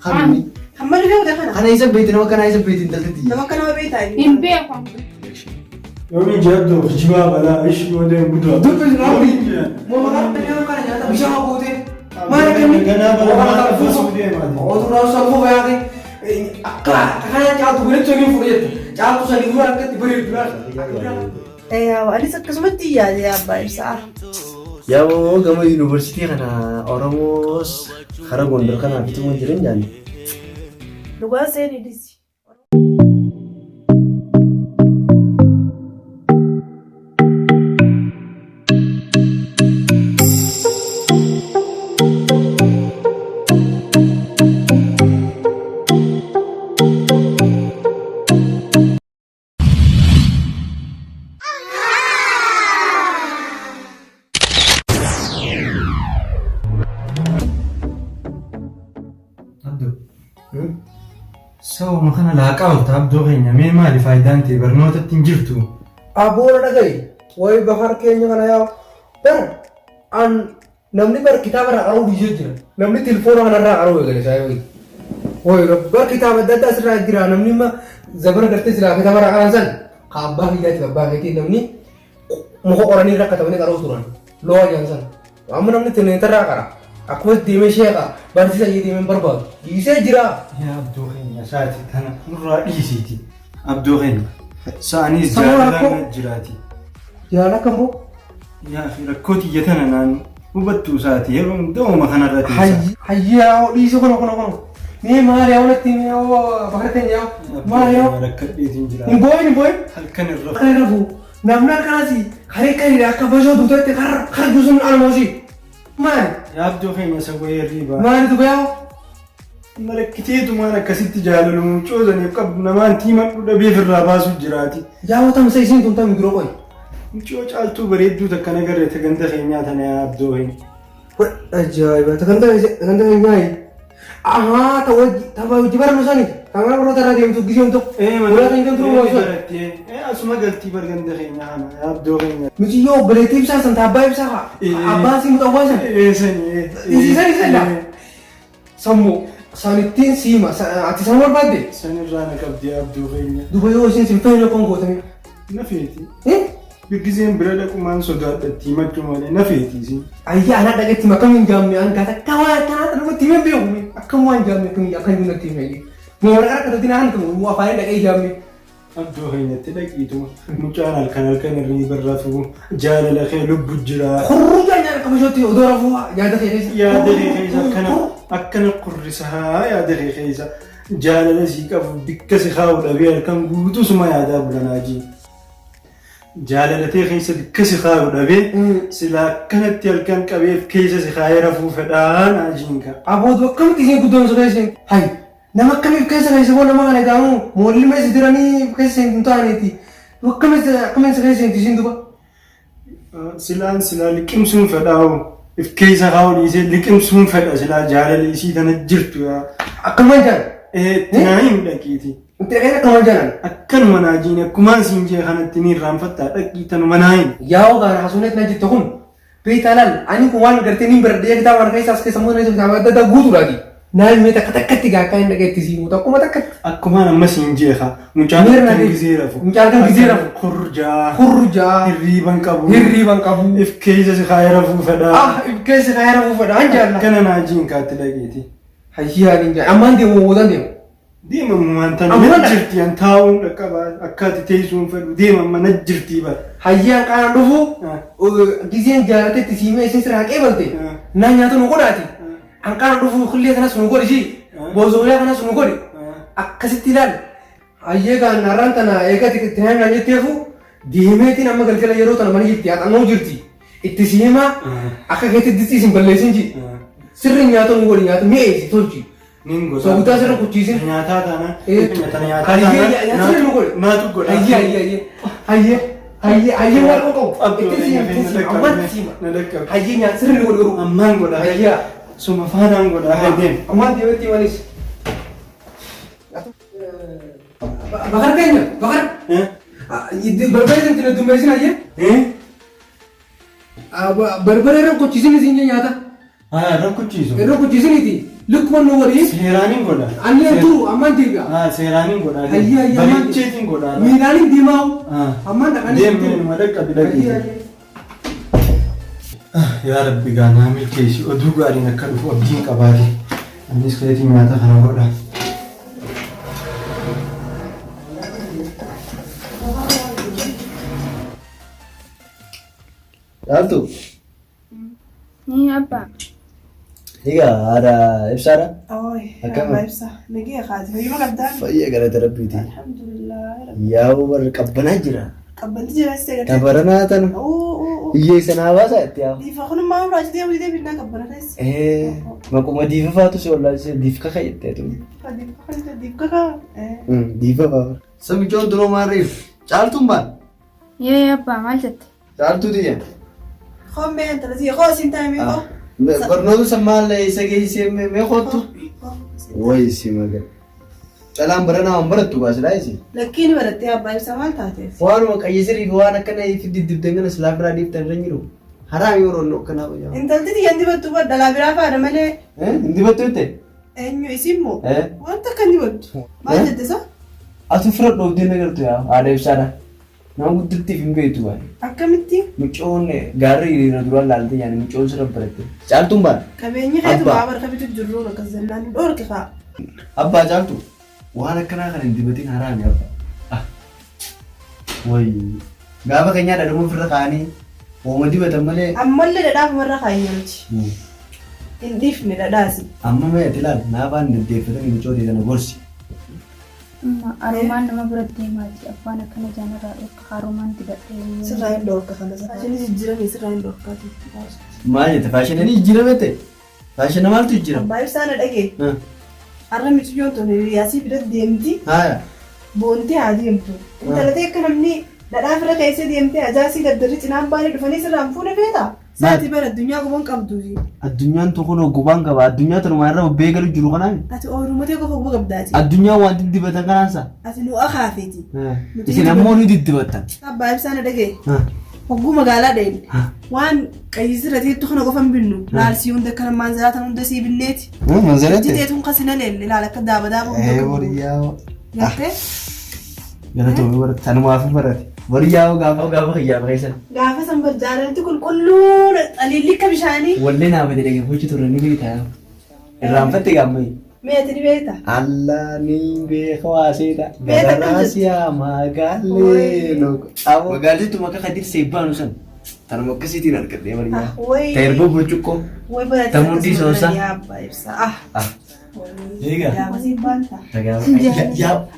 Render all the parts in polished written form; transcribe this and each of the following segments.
خمني حمل فيه وده أنا إذا بيتنا ما كان إذا بيتي دلتي لما كان هو بيت هاي إن بيكم يومي جابته في جواب لا إيش يودين بدو دب الرابي ما مرات اليوم كان جاتا بيشا بوتين ما لكن أنا بلا ما فسودي ما أو ترى سالفه يا أخي أكلا كان جاتو بنت سوين فريت جاتو سالفه أنا كتبري بلا ايوه وانا سكسمتي يا بارسا يا هو كم يونيفرسيتي كنا أوراموس خرجون دركنا في تمون جرين جاني لغة سيري ديسي سو ما خنا لاقاو تابدو غينا مي مالي فايدانتي برنوت تنجرتو أبورا دقي وي بحر كينيا كنا يا بر أن نمني بر كتاب رأوا بيجي نمني تلفون أنا رأوا يقول سايوي وي بر كتاب ده تسرع جرا نمني ما زبر كرتي سلا كتاب رأوا نزل خابا هي كتاب هي نمني مخو أوراني رأوا كتابني كارو توران لوا جانسان أمم نمني تنين ترى كارا أكو ديمه شيء بس إذا يديمه برباد يسير جرا يا عبدو غينا ساتي أنا مرة إيسيتي عبدو غينا ساني سمو زجاجة جراتي يا لا كمبو يا أخي ركوتي جتنا نان وبتو ساتي يوم دوما خنا راتي حي يا ليش كنا مي ما يا ولد تيمي أو بحرتين يا ما يا ركب بيتين جراتي نبوي هل كان الرف أنا رفو نامنا كناسي خري كاري راكا بجو دوتة خر جزء من الموسي ما يا عبدو غينا سوي الريبة ما نتبعه ملكتيتو ما كسيت جالو مچوزني قب نمان تيما دبي في الراباسو جراتي يا وتم سيسين تم تم يدرو كوي مچو چالتو بريدو تكنا غره تگنده خينيا ثنا يا عبدو غينا أجايب تكنده ناي aha tahu jibar masani kamera perlu taruh di untuk gizi untuk ولا tinggal terus اسمع قلتي برگنده خينيا انا يا عبدو غينا مجي يو بلاتي بسا سنت أباي بسا أبا سي متوازن ايه سني سني لا سمو سانتين سيما أتي سمو البادي سني رانا كبدي عبدو غينا دبي هو سين سيمفين لكم قوتني نفيتي إيه بيجزين برادك ومان صدات التيمة كمان نفيتي زين أيه أنا دقت ما كم جامي أنا كذا كوات أنا ترى تيمة بيومي أكم وان جامي كم أكم يوم تيمة لي مو أنا كذا تدينا عنكم مو أفاين دقت جامي عبدو غينا تلاقيتو مجانا الكنال ريبر رافو جال الأخير لب الجرا خروج أنا كم شوتي أدور فوا يا دخيل يا دغي خيزا أكن قرصها يا دغي خيزا جال لزيك أبو بكسي خاول أبير كم قوتو سما يا داب لناجي جال لتي خيزا بكسي خاول أبير سلا كانت يلكن كبير كيسا سخاير فو فدان أجينكا أبو دو كم كيسين كدوم سكايسين هاي نما كم كيسا كيسا بو نما كنا كامو مولي ما سيدراني كيسين كنتو أنيتي وكم سكايسين تيسين دوبا سلا لكم سون فداو if كيسا خاول يسي لكم سون فدا سلا جال ليسي تنجرتو يا أكمل جان تنايم لكيتي أنت كيسا كمان جان أكن مناجين كمان سينجي خانت تنين رامفتا لكيتن منايم ياو غار حسونت نجي تكون بيتالال أني كوان قرتني برديه كتاب أنا كيسا أسكي سمون نجي كتاب ده غوتو لادي نال ميتا كتكتي كاين دقت تسيمو تاكو ما تكت أكمان أما سينجي خا مجال كان جزيرة مجال جزيرة خرجا هريبان كابو if كيسا سخاير فو فدا كيسا خير أبو فدا أنجال كان ناجين كاتلاقيتي هيا نينجا أمان ديمو ودان ديمو ديما مانتنا نجرتي أن تاون لكبا أكاد تيسون فدو ديما ما نجرتي با هيا كان دفو جزين جالتي تسيمي سنسر حق إبلتي نانيا تو نقولاتي أن كان دفو خليه كنا سنقول شيء بوزويا كنا سنقول أكسيتيلال هيا كان نارانتنا إيكا تكتهان نانيا تيفو ديمتي نما قال كلا يروتنا ماني جبتي أنا جرتي التسيما أكا كتير ديسيسين بلسينجي سرني نياتو نقول نياتو ميزي تولجي نينغو سودا سر كوتشيسين نياتا تانا نياتا هيا ما تقول هيا ما تقول هيا نيات سر نقول أمان قولا هيا سوما فانا قولا هيدين أمان ديوتي مانيس بخار كينيا بخار يدي بربرين تنا دومبسين هيا بربرين كوتشيسين زينجي نياتا ركوتشيسو كوتشيسين دي لكم نوري سيرانين قولا أنا تو أمان ديجا سيرانين قولا هيا يا مان بليتشيتين قولا ميلاني ديماو أمان أنا ديم من مدك بدك يا ربي قانا عامل كيش ودوق علينا كل فوق دين كباري الناس كلتي ما تخنا قولا Altu. Ni abba. Higa ada ibsara. Oy. Akkam? Abba ibsa. Nagi khaati. Fayyuma qabdaan. Fayya gara tarabbiti. Alhamdulillah. Yaa war qabbana jira. Qabbanti jira sitee. Kabarana tan. Oo. Iyye sana basa yaa. Diifa kun maa raajii deemu dee binnaa qabbana keessa. Makuma diifa faatu si wallaahi si diifa kakayyate tu. Diifa kaka. Diifa faatu. Sabi joon duroo maariif. Caaltuun baan. Yee abba maal jette? Caaltuu diya. Khommee intalati qoo siin taa'imee qoo. Barnoota sammaal isa geessee mee kootu. Wayi si magal. Calaan baranaa waan barattu baasidhaa isi. Lakkiin barattee abbaa ibsa maal taateef? Waanuma qayyisirii waan akkana ifi diddibdan kana silaa biraa dhiiftan irra jiru. Haraa yoo roonno akkanaa wayyaa. Intalti xiyyan dibattu dhalaa biraa faana malee. Hindi battu jettee? Eenyu isimmoo? Wanta akka inni battu. Maal jette isa? Atu fira dhoofdee nagartu yaa haadha ibsaadha. Nama guddittiif hin beektu baay'ee. Akkamitti? Mucoon gaarri hiriira duraan laalte yaani mucoon sirra baratte. Caaltuun baadha. Qabeenyi keetu baabara kabitu jirru akkas jennaan dhoorke faa. Abbaa caaltu waan akkanaa kana hin dibatiin haraami abbaa. Wayi gaafa keenyaa dhadhamuun firra kaanii ooma dibatan malee. Ammallee dhadhaaf marra kaayyamuti. Hin dhiifne dhadhaasi. Amma mee ati ilaali naafaan deddeeffatanii mucootee kana gorsi. Arumaan nama biratti himaati abbaan akkana jaanirraa dhorka harumaan dibadhee sirraa hin dhorka kana faashinii jijjiirame sirraa hin dhorkaati. Maal jette faashinanii jijjiirame ta'e faashina maaltu jijjiirama? Abbaa ibsaana dhagee. Har'a miciyyoon tole riyaasii bira deemti. Boontii haa deemtu. Intalatee akka namni dhadhaa fira keessee deemtee ajaasii gaddarri cinaan baanee dhufanii sirraan fuune feeta. Saati bara addunyaa gubaan qabduufi. Addunyaan tokko gubaan qaba. Addunyaa tanumaa irra babbee galu jiru kanaan. Ati ooyirummatee qofa guba qabdaati. Addunyaa waan diddibatan kanaansa. Ati nu akaafeeti. Isin ammoo ni diddibatan. Abbaa ibsaana dhagee. Hogguu magaalaa deemne. Waan qayyisirrateettu kana qofa hin binnu. Laalsii hunda kana maanzaraatan hunda sii binneeti. Manzaraate. Jiteetuun kasina leelle laala akka daabadaaba hunda qabu. Wariyyaa. Gartee? Galatoomi barate sanumaaf barate. Wariyyaa gaafa xiyyaaba keessan. Gaafa san barjaalalti qulqulluun xaliilli akka bishaanii. Wallee naa bade dhagee gochi turre ni beektaa. Irraanfatte gaammayi. Meeti ni beekta? Allah ni beeka waaseeta. Gararaasiyaa magaalee loko. Magaalatti maka kadir seebbaanu san. Tanuma akkasiitiin argadhee wariyyaa. Teerboo burcuqqoo. Tamuudii soosa.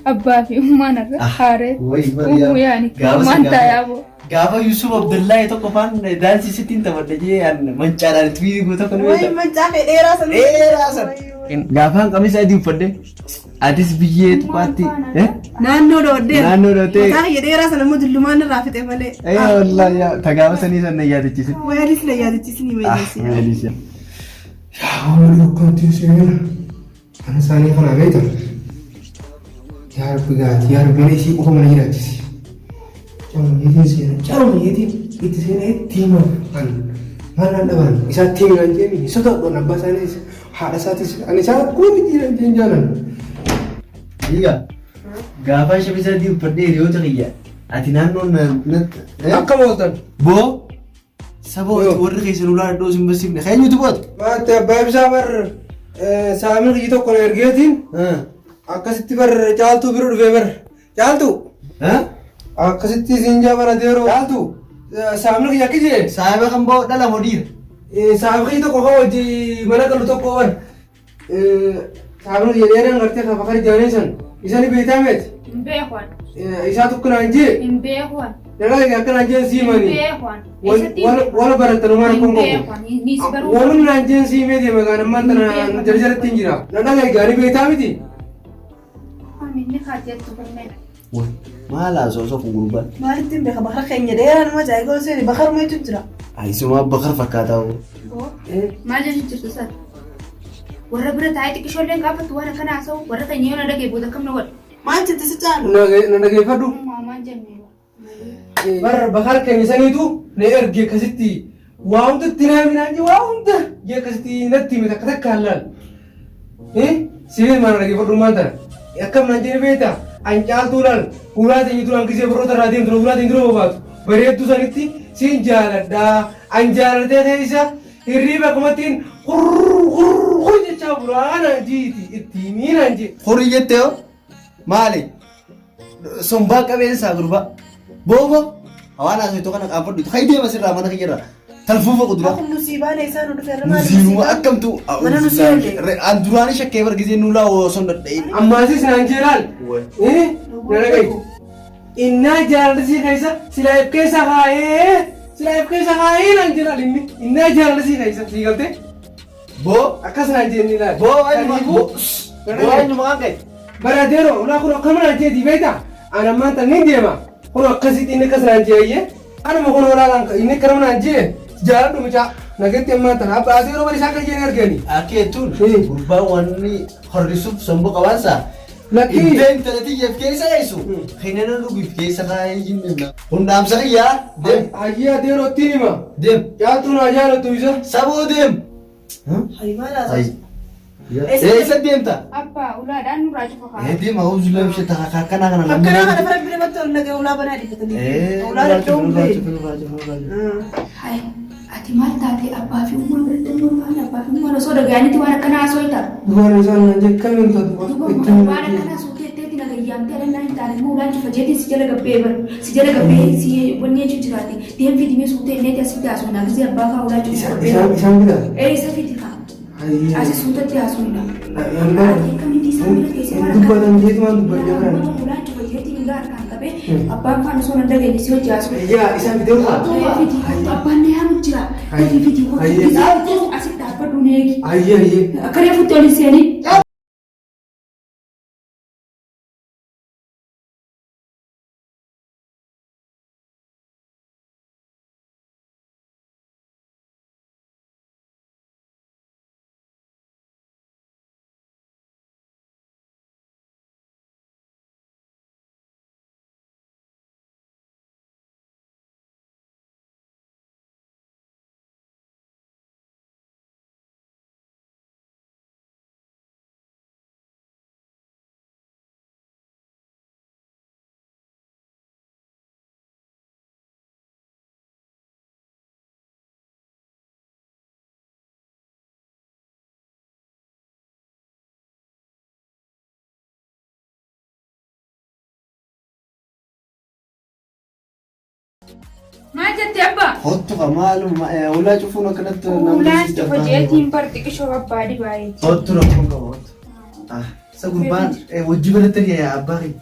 abbaa fi ummaan irra haaree uumuu yaani ummaan taa'aaboo. Gaafa Yusuf Abdullahi tokko faan daansii sittiin taphadha jee mancaadhaan itti fiiguu tokko ni beekta. Mancaa fee dheeraa sana. Dheeraa sana. Gaafaan qamisa adii uffadhe atis biyyee tuqaatti. Naannoo dhoodhee. Naannoo dhoodhee. Mataa dheeraa sana immoo dullumaan irraa fixe malee. Wallahi tagaafa sanii sana yaadachiise. Weellis na yaadachiisi ni meelisee. Yaa waan dhukkantii seenaa. Ana isaanii kana beektan. Yaa rabbi gaati yaa rabbi isii qofa mana jiraachisi. Carumyeetiin seenaa carumyeetiin itti seenaa itti himaa kan maal dhaban isaatti himan jeemi isa ta'uudhaan abbaa isaaniis haadha isaatis ani isaa kun jiran jeen jaalan. Dhiiga gaafa shabisa adii uffadhee hiriyoota kiyya ati naannoon Akka mooltan. boo saba warri keessan ulaa iddoo isin barsiifne keenyutu boota. Maatti abbaa ibsaa bar saamil kiyyi tokko na ergeetiin akkasitti bar caaltuu bira dhufee bar caaltuu. Akkasitti isin jaabaratee yeroo caaltu saamil kiyya akkisee. Saaba kan boo dhala modiira. Saamil kiyyi tokko kan hojii mana galu tokko wan saamil kiyya dheeraan gartee kafa kan ijaanee san isani beektaa meeti. Hin beekuun. Isaa tokko naan jee. Hin beekuun. Dhagaa akkanaan jeen siimanii. Hin beekuun. Wal barattanumaan kun Hin beekuun. Nis baruu. Walum naan jeen siimee deema gaan ammaan tana jarjaratti hin jira. Dhagaa gaarii beektaa miti. Aminni kaajjattu kunneen. Maal haasoo sofu gurbaan. Maalitti hin beeka bakka keenya dheeraa nama ajaa'ibaa seeni bakka rumeetu jira. Ayisumaa bakar fakkaataa hoo. Maal jechuun jirtu sana? Warra bira taa'ee xiqqishoolleen gaafatu waan akkana haasa'u warra keenya yoo na dhagee booda kam na godha. Maal jette si caalu? Na dhageeffadhu. Maamaan jennee. Bar bakar keenya saniitu na erge akkasitti waa hunda itti naaminaan jee waa hunda jee akkasitti natti himte akka takka hallaan. Sibil mana lagi perlumbatan? Ya kam nanti beta, ancal tulan, ulat ini tulan kisah berota radim, ulat ini dulu babat. Beri tu saniti, sinjala da, anjala da isa, iriba kematin, hurr je caburan anji, ini anji. Hurriyet teo, Malik. Somba kaben sa grupa. Bobo, awana so itu kan apa itu. Hai dia masih ramah nak kira. Telepon aku dulu. Aku musibah nih saya udah firman. Musibah akam tu. Mana musibah? Andurani syakke bergizi nula o sonda. Amma sih nanjiral. Nana kai. Inna jalan sih kaisa, silaip kaisa kai nanjiral ini. Inna jalan sih kaisa, tinggal teh. Bo, Akas nanjir ni lah. bo ay bo. Bo ay numakai. Baradero, una kuno kamera nanjir di beta. Anak mantan ni dia mah. Kuno kasit ini kas nanjir aja. Anak mau kuno orang ini kerana nanjir. Jalan dulu cak, naget yang mantan apa? Asal orang berisah kerja ni. Ake tu, grupa wani harisup sombo kawansa. Laki. Inten terati FK saya isu. Kena lu FK saya ini na. Undam saya ya. Dem. Ayah dia roti ni mah. Dem. Ya tu nak jalan tu bisa. Sabo dem. Hai mana? Hai. Isa dem ta. Apa? Ulah dan raju kah? Dem mau zulam sih tak kakak nak nak. Fakir aku ada pernah beli betul naga ulah benar di betul. Ulah ada dombe. Hai. Ati mata ati apa fi umur bertemu mana apa fi umur so daga ni tiwana kana so ita. Dua orang nanjir kami tu. Tiwana kana so te te tina ga yam te na ita ni mulan ci fajeti si jala ga paper si jala ga pe si wonni ci jirati dem fi dimi so te ne ta si ta so na ga ba ka ulan ci Isam kita. isa fi tika. Hai. Asi so te ta so na. Yang mana? Ati kami di sa mira ke si mara. Itu badan dia tu mana berjalan. Ulan ci fajeti ngar kan tabe apa kan so na daga ni si o jaso. Ya, isam itu lah. Apa ne hamu jira. Tapi video ko bisa asik dapat dunia. Ayah. Karya foto di sini. ما جت يابا Hotu kamalu ulah cufu nak kena tu. ulan coba jetin parti ke shobab badi bayi Hotu nak kau hot. Sa gurban wajib ada tadi ya abari.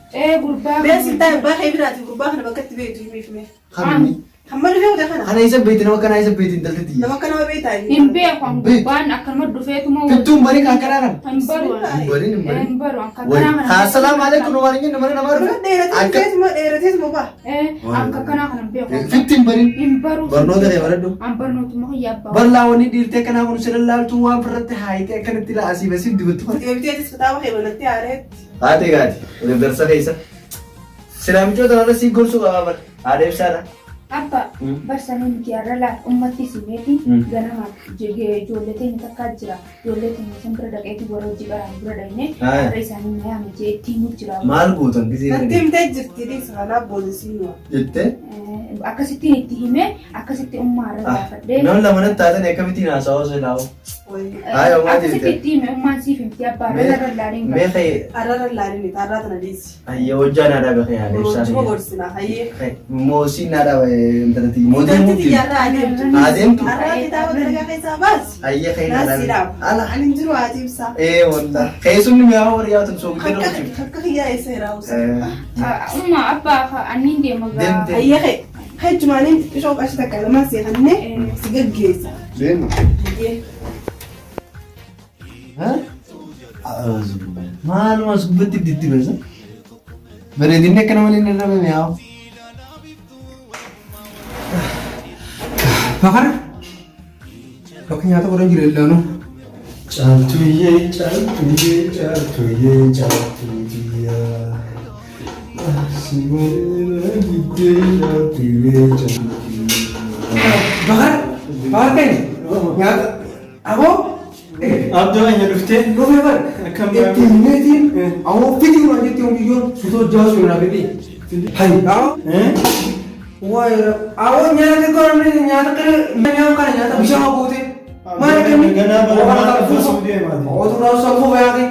gurba Biar sinta yang bahaya berarti berubah nak bakat tiba itu ini. Kami. Hammal dia udah kan? Kana isa baitin nama kana isa baitin dalti. Nama kan apa beta ini? imbe kwan gurban akan madu fe tuma Fitu bari kakararan. hambaru Bari ni bari. hambaru Woi, angkakana assalamualaikum warahmatullahi wabarakatuh. Daerah semua bah. angkakana kan be kwan Fitin bari. imbaru Barno dari waradu. ambarno tuma yabba Barlawani dirte kana kun sallallahu tu wa farate hai ke kana tila asi basi dibutu. Dia dia disebut apa hebat nanti aret. Ate gadi. Udah bersa kaisa. Selam itu tanah si gursu apa? Ada sana. apa barsanin kiarala ummati simeti ganama jege jolete ni takajira jolete ni sempre da kai boro jibara burada ine raisani me am je timu jira Mal buton bisi. Nanti minta jirti di sana polisi no. Jette? akasiti ni tihime akasiti ummara da fadde Non la mana tata ne kamiti na sawo se lawo. Ayo ma akasiti jette. tihime umma si finti apa rara laring Me khay Arara lari ni tarra tana disi. ayyo wajana da ba khay ale Cuma sari. gorsina haye. Mo si na da entarati mo de Nanti muti. tiara adem. Adem tu. Arra kita udah kayak sabas. Ayya khay na da. Nasiram. Ala. Anin juru adem sa. Wallah. Khay sunni me awar ya tun so gidero chi. Hakka hiya ese rausa. umma abba anin de maga Haye kay. Hay cuma nin show kashi ta kalma sai hanne sigagge sa. Zeno. Haye. Ha? Malu masuk betik di tiba sa. Beredinnya kena malin na me aw. Bakar. Loknya tu orang gila lah no. Caltuye dia. Bakar kan? Ya, aku Abduu anya dhuftee? Dhufee bar. Ittiin meetiin awwoo fidii waan jettee hundiyyoon sutoo jaasu na fidii. Hayi waayee awwoo nyaata kana nyaata bishaan guutee. Maal kenni? Ganaa bara fuusuu deemaa. Otuu salfuu bayaaqee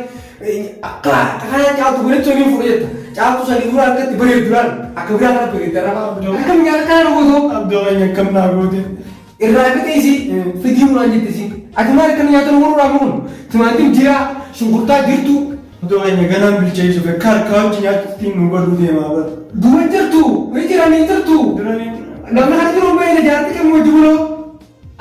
kana caaltu godhe tolii fudhata. Caaltu sadii dura akkatti bareeduudhaan akka biraa kana bareedara. Akkam nyaata kana gootoo? Abduu anya akkam naa goote? Irraa fixeesi fidii waan jettesi. Ati maal akka nyaata nuurraa kun timaatiin jira shunkurtaa jirtu. Abduu anya ganaan bilcheessu fe harkaa hojii nyaattiin nu godhu deemaa bara. Duuba jirtu ni jiranii jirtu. Namni kana jiru baay'ee jaartii kan wajji buloo.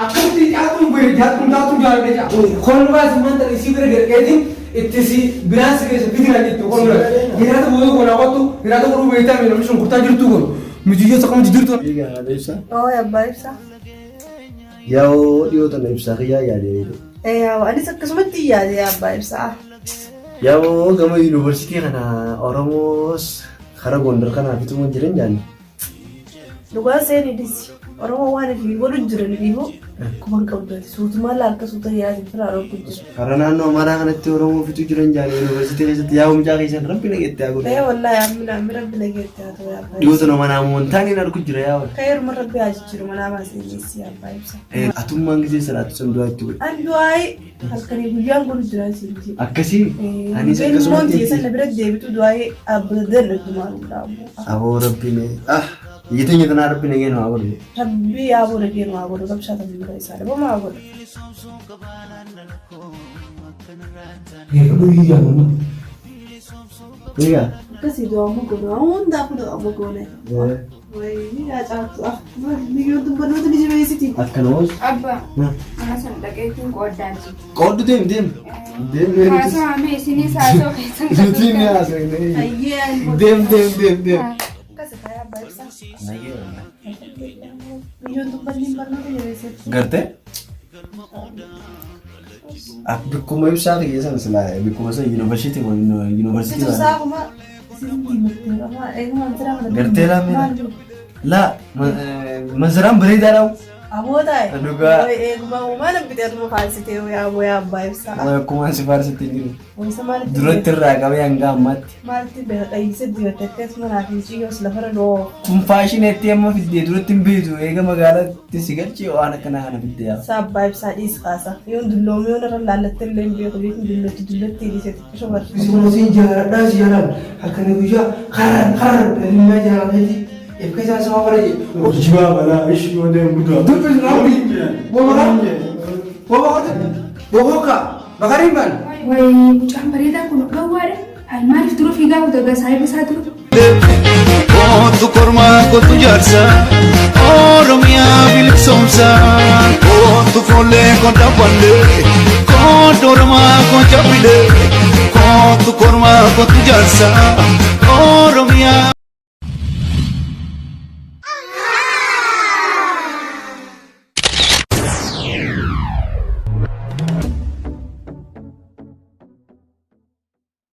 Akkamitti caatuun baay'ee jaartuun taatuun jaalladha jaa. Kolbaas manta isii bira gargaaruun itti si biraan si keessa fitina jettu kolbaas. Giraata booduu kon hawwattu giraata godhuu beektaa mee namni shunkurtaa jirtu kun mijiyyoota akkamitti jirtu. Oo abbaa ibsaa. Yaa'oo dhiyootan ibsaa kiyyaa yaadee. Yaa'oo anis akkasumatti yaadee abbaa ibsaa. Yaa'oo gama yuunivarsiitii kana Oromoos karaa Gondar kanaaf ituma jiran jaanne. Dhugaa seenidis Oromoo waan ifi godhu jiran ifu kuban qabdati suutumaa laakka suuta yaadin firaa roobbu jiru. Karaa naannoo manaa kanatti Oromoo fitu jiran jaanne yuunivarsiitii keessatti yaa'oo mucaa keessan rabbi nageetti haa godhu. Wallaahi ammi rabbi nageetti haa ta'u abbaa. Dhiyoota manaa montaan hin argu jira yaa'oo. Kayiruma rabbi haa jijjiiru manaa baaseenyessi abbaa ibsa. Atummaan gisee salaatu sun du'aa itti godhe. Andu'aayi halkanii guyyaan godhu jiran siinti. Akkasii anis akkasumatti. Montii sana bira deebitu du'aayi abbadan dhugumaan dhaabu. Aboo rabbiin Yitanya tanah Rabbi nengen maa godhu. Rabbi yaa godhu kennu maa godhu qabshaa ta'uu bira isaa dhaboo maa godhu. Eegaluu iyyaanuma. Eegaa. Akkasii du'aamu godhu hundaaf du'aamu goone. Wayii yaa caatu biyyoon dubbanoota ni jibeessiti. Akkanamas. Abba mana sana dhaqeetiin qooddaati. Qooddu deem. Haasawaa mee isinis haasawaa keessan Nutiin haasawaa. Deem. Akkasii faaya abbaa ibsaa. Nagee. Biyyoon dubbanni barnoota jibeessiti. Gartee? Bikkuma ibsaa keessan silaa bikkuma san yuunivarsiitii Situ saakuma isin diimattee eegumaan jira mana. Gartee laa masaraan bareedaadha. Abootaa Dhugaa. eegumaa uumaa namtitee aduma faalsitee yaa abbaa ibsaa. Akkuma si faarsitti jiru. Wayisa maalitti Duratti irraa qabee hanga ammaatti. maalitti dhayiisee dibattee akkasuma naaf hin ciyyos lafarra dhoo. Kun faashineetti amma fiddee duratti hin beektu eega magaalaatti si galchee waan akkanaa kana fiddee yaa. Sabbaa ibsaa dhiis kaasa. Yoon dulloomee yoon irra laallattee illee hin beeku beeku dullatti dhiisee xiqqisho barsiisu. Bismootiin jaaladhaa si jaalan halkanii guyyaa karar ilmaa jaalatati eebka isaa sama bara jedhu. Jibaa balaa ishii yoo deemu du'a. Dubbis naamni boboka bakariin baan. Wayii mucaan bareedaa kun gawwaadha. Maaliif dura fiigaa kutaa saayiba isaa dura? Kootu kormaa kootu jaarsa Oromiyaa bilisoomsa kootu foollee koota ballee kootu Oromaa koota bilee kootu kormaa kootu jaarsa.